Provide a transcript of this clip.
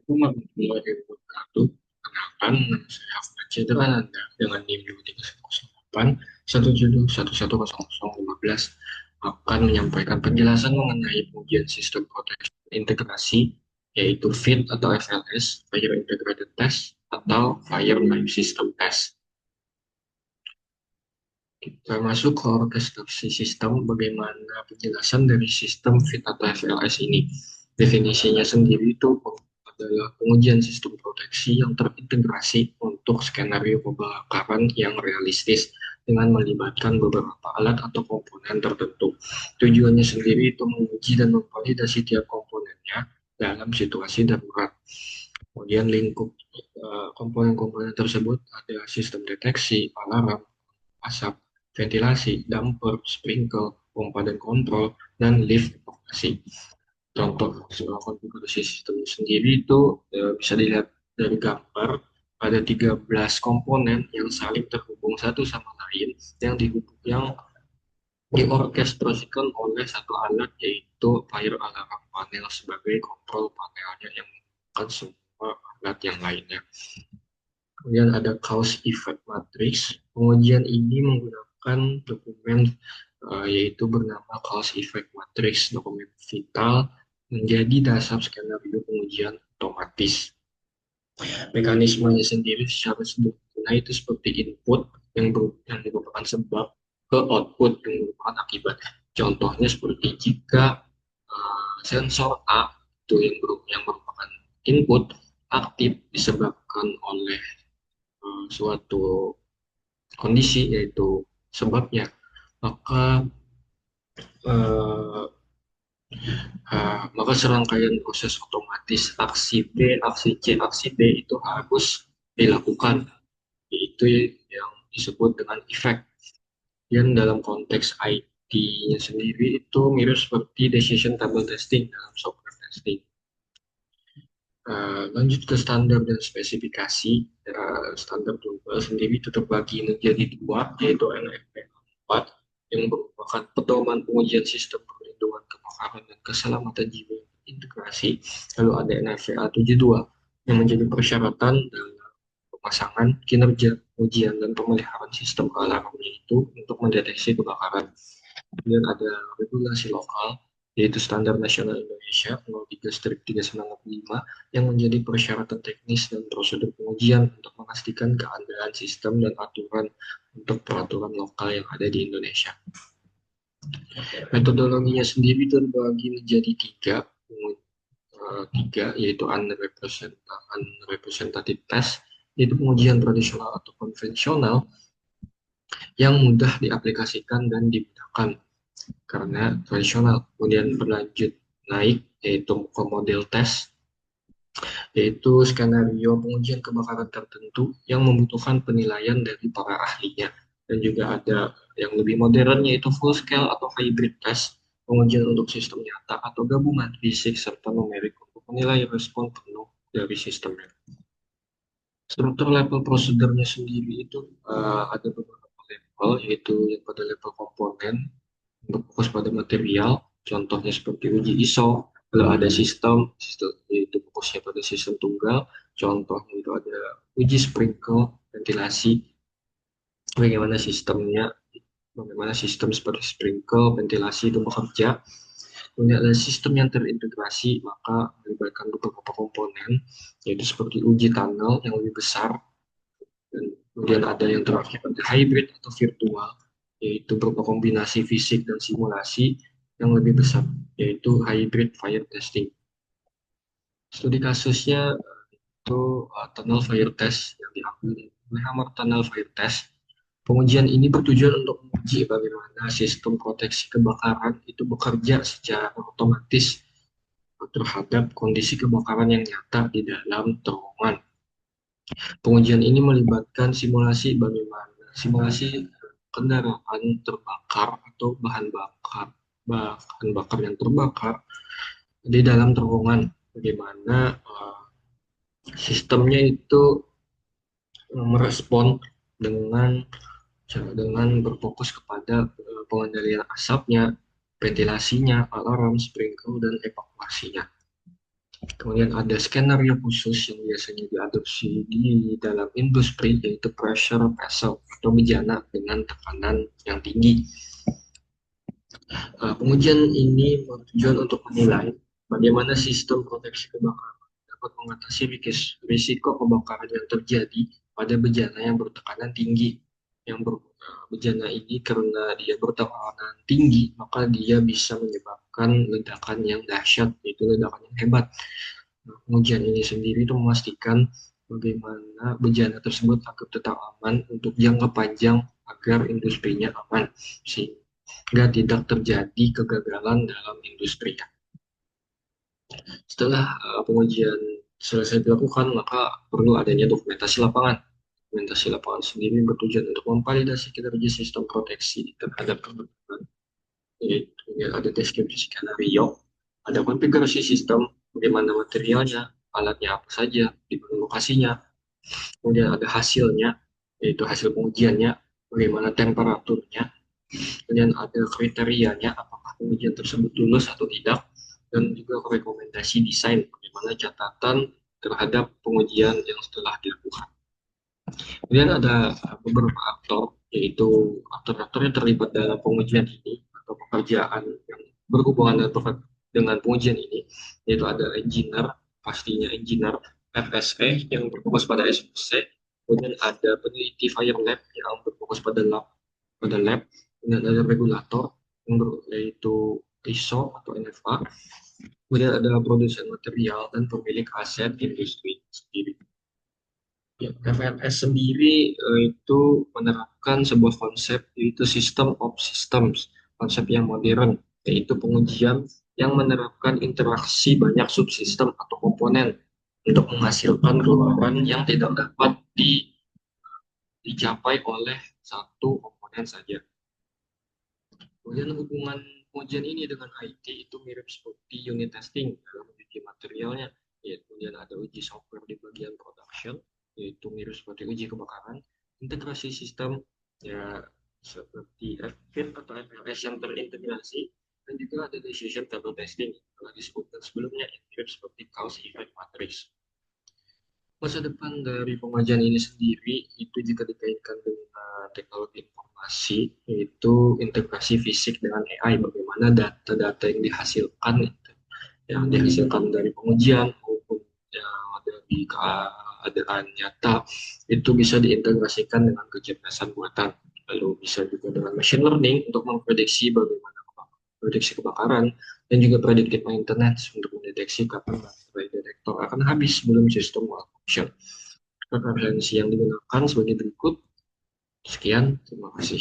Assalamualaikum warahmatullahi wabarakatuh. Perkenalkan, nama saya Ahmad Anda dengan NIM 2308 akan menyampaikan penjelasan mengenai pengujian sistem proteksi integrasi, yaitu FIT atau FLS, Fire Integrated Test, atau Fire Life System Test. Kita masuk ke orkestrasi sistem, bagaimana penjelasan dari sistem FIT atau FLS ini. Definisinya sendiri itu adalah pengujian sistem proteksi yang terintegrasi untuk skenario pembakaran yang realistis dengan melibatkan beberapa alat atau komponen tertentu. Tujuannya sendiri itu menguji dan memvalidasi tiap komponennya dalam situasi darurat. Kemudian lingkup komponen-komponen tersebut ada sistem deteksi, alarm, asap, ventilasi, damper, sprinkle, pompa dan kontrol, dan lift evakuasi. Contoh konfigurasi sistem sendiri itu bisa dilihat dari gambar, ada 13 komponen yang saling terhubung satu sama lain yang diorkestrasikan oleh satu alat, yaitu fire alarm panel sebagai kontrol panelnya yang menggunakan semua alat yang lainnya. Kemudian ada cause effect matrix. Pengujian ini menggunakan dokumen yaitu bernama cause effect matrix, dokumen vital menjadi dasar skenario pengujian otomatis. Mekanismenya sendiri secara sederhana itu seperti input yang merupakan sebab ke output yang merupakan akibat. Contohnya seperti jika sensor A itu yang merupakan input aktif disebabkan oleh suatu kondisi, yaitu sebabnya, maka uh, maka serangkaian proses otomatis aksi B, aksi C, aksi D itu harus dilakukan. Itu yang disebut dengan efek. Dan dalam konteks IT-nya sendiri itu mirip seperti decision table testing dalam software testing. Lanjut ke standar dan spesifikasi. Standar global sendiri itu terbagi menjadi dua, yaitu NFPA 4 yang merupakan pedoman pengujian sistem perlindungan kebakaran dan keselamatan jiwa integrasi. Lalu ada NFPA 72 yang menjadi persyaratan dalam pemasangan, kinerja, ujian, dan pemeliharaan sistem alarmnya itu untuk mendeteksi kebakaran. Kemudian ada regulasi lokal, yaitu Standar Nasional Indonesia 03-3985 yang menjadi persyaratan teknis dan prosedur pengujian untuk memastikan keandalan sistem dan aturan untuk peraturan lokal yang ada di Indonesia. Metodologinya sendiri terbagi menjadi tiga, yaitu unrepresentative test, yaitu pengujian tradisional atau konvensional yang mudah diaplikasikan dan digunakan karena tradisional. Kemudian berlanjut naik yaitu ke model test, yaitu skenario pengujian kebakaran tertentu yang membutuhkan penilaian dari para ahlinya. Dan juga ada yang lebih modern, yaitu full scale atau hybrid test, pengujian untuk sistem nyata atau gabungan fisik serta numerik untuk menilai respon penuh dari sistemnya. Struktur level prosedurnya sendiri itu ada beberapa level, yaitu yang pada level komponen, berfokus pada material, contohnya seperti uji ISO. Kalau ada sistem yaitu fokusnya pada sistem tunggal, contohnya itu ada uji sprinkle, ventilasi, bagaimana sistemnya, bagaimana sistem seperti sprinkle, ventilasi itu bekerja. Kemudian ada sistem yang terintegrasi, maka melibatkan beberapa komponen, yaitu seperti uji tunnel yang lebih besar, dan kemudian ada yang terakhir ada hybrid atau virtual, yaitu berupa kombinasi fisik dan simulasi yang lebih besar, yaitu hybrid fire testing. Studi kasusnya itu tunnel fire test yang diambil oleh Hammer Tunnel Fire Test. Pengujian ini bertujuan untuk menguji bagaimana sistem proteksi kebakaran itu bekerja secara otomatis terhadap kondisi kebakaran yang nyata di dalam terowongan. Pengujian ini melibatkan simulasi kendaraan terbakar atau bahan bakar yang terbakar di dalam terowongan, bagaimana sistemnya itu merespon dengan berfokus kepada pengendalian asapnya, ventilasinya, alarm, sprinkle, dan evakuasinya. Kemudian ada skenario khusus yang biasanya diadopsi di dalam industri, yaitu pressure vessel atau bejana dengan tekanan yang tinggi. Pengujian ini bertujuan untuk menilai bagaimana sistem proteksi kebakaran dapat mengatasi risiko kebakaran yang terjadi pada bejana yang bertekanan tinggi. Bejana ini karena dia bertekanan tinggi, maka dia bisa menyebabkan ledakan yang dahsyat, yaitu ledakan yang hebat. Pengujian ini sendiri itu memastikan bagaimana bejana tersebut agar tetap aman untuk jangka panjang agar industrinya aman, sehingga tidak terjadi kegagalan dalam industri. Setelah pengujian selesai dilakukan, maka perlu adanya dokumentasi lapangan. Dokumentasi lapangan sendiri bertujuan untuk memvalidasi kinerja sistem proteksi terhadap kebakaran, yaitu ada deskripsi skenario, ada konfigurasi sistem, bagaimana materialnya, alatnya apa saja, di mana lokasinya, kemudian ada hasilnya, yaitu hasil pengujiannya, bagaimana temperaturnya, kemudian ada kriterianya, apakah pengujian tersebut lulus atau tidak, dan juga rekomendasi desain, bagaimana catatan terhadap pengujian yang setelah dilakukan. Kemudian ada beberapa aktor, yaitu aktor-aktor yang terlibat dalam pengujian ini, atau pekerjaan yang berhubungan dengan pengujian ini, yaitu ada engineer, pastinya engineer, FSE yang berfokus pada SOC, kemudian ada peneliti fire lab yang berfokus pada lab, kemudian ada regulator yaitu ISO atau NFA, kemudian ada produsen material dan pemilik aset industri sendiri. Ya, FLS sendiri itu menerapkan sebuah konsep, yaitu System of Systems, konsep yang modern, yaitu pengujian yang menerapkan interaksi banyak subsistem atau komponen untuk menghasilkan keluaran yang tidak dapat dicapai oleh satu komponen saja. Kemudian hubungan pengujian ini dengan IT itu mirip seperti unit testing dalam uji materialnya, yaitu kemudian ada uji software di bagian production, yaitu mirip seperti uji kebakaran, integrasi sistem ya seperti FFIT atau FLS yang terintegrasi, dan juga ada decision table testing telah disebutkan sebelumnya, mirip seperti cause effect matrix. Masa depan dari pengajian ini sendiri itu jika dikaitkan dengan teknologi informasi, yaitu integrasi fisik dengan AI, bagaimana data-data yang dihasilkan dari pengujian maupun yang ada di keadaan nyata itu bisa diintegrasikan dengan kecerdasan buatan, lalu bisa juga dengan machine learning untuk memprediksi bagaimana prediksi kebakaran, dan juga predictive maintenance untuk mendeteksi kapan baterai detektor akan habis sebelum sistem malfunction. Referensi yang digunakan sebagai berikut. Sekian, terima kasih.